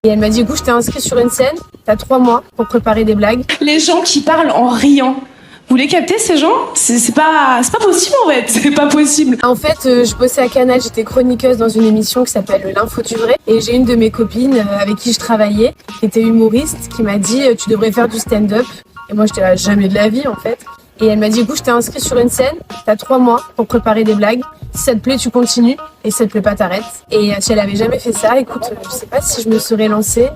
Et elle m'a dit, écoute, je t'ai inscrit sur une scène, t'as 3 mois pour préparer des blagues. Les gens qui parlent en riant. Vous les captez, ces gens? C'est pas possible, en fait. C'est pas possible. En fait, je bossais à Canal, j'étais chroniqueuse dans une émission qui s'appelle L'Info du Vrai. Et j'ai une de mes copines avec qui je travaillais, qui était humoriste, qui m'a dit, tu devrais faire du stand-up. Et moi, j'étais là, jamais de la vie, en fait. Et elle m'a dit, écoute, je t'ai inscrit sur une scène, t'as 3 mois pour préparer des blagues. Si ça te plaît, tu continues. Et si ça te plaît pas, t'arrêtes. Et si elle avait jamais fait ça, écoute, je sais pas si je me serais lancée,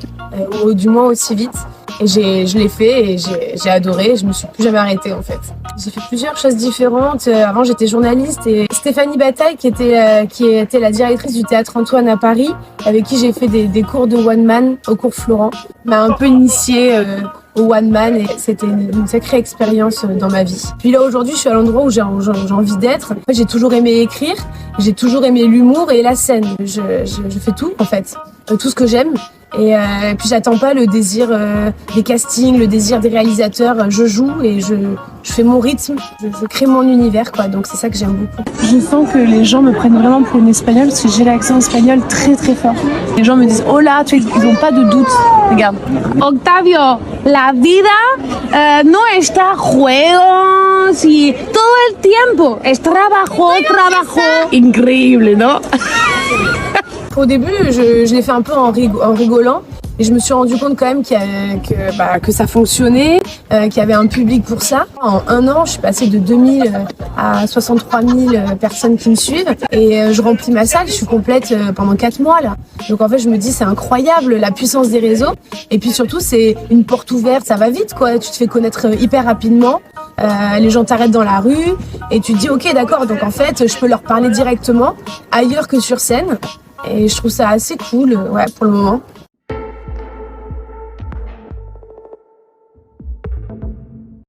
ou du moins aussi vite. Et je l'ai fait et j'ai adoré. Je me suis plus jamais arrêtée, en fait. J'ai fait plusieurs choses différentes. Avant, j'étais journaliste et Stéphanie Bataille, qui était la directrice du Théâtre Antoine à Paris, avec qui j'ai fait des cours de one man au cours Florent, m'a un peu initiée au one man et c'était une sacrée expérience dans ma vie. Puis là, aujourd'hui, je suis à l'endroit où j'ai envie d'être. En fait, j'ai toujours aimé écrire, j'ai toujours aimé l'humour et la scène. Je fais tout, en fait. Tout ce que j'aime. Et puis j'attends pas le désir des castings, le désir des réalisateurs. Je joue et je fais mon rythme, je crée mon univers, quoi. Donc c'est ça que j'aime beaucoup. Je sens que les gens me prennent vraiment pour une espagnole parce que j'ai l'accent espagnol très très fort. Les gens me disent oh là, ils n'ont pas de doute. Regarde. Octavio, la vida no está juegos y todo el tiempo es trabajo. Increíble, non? Au début, je l'ai fait un peu en rigolant. Et je me suis rendu compte quand même que ça fonctionnait, qu'il y avait un public pour ça. En 1 an, je suis passée de 2000 à 63 000 personnes qui me suivent. Et je remplis ma salle, je suis complète pendant 4 mois là. Donc en fait, je me dis c'est incroyable la puissance des réseaux. Et puis surtout, c'est une porte ouverte, ça va vite quoi. Tu te fais connaître hyper rapidement. Les gens t'arrêtent dans la rue et tu te dis ok d'accord, donc en fait, je peux leur parler directement ailleurs que sur scène. Et je trouve ça assez cool, ouais, pour le moment.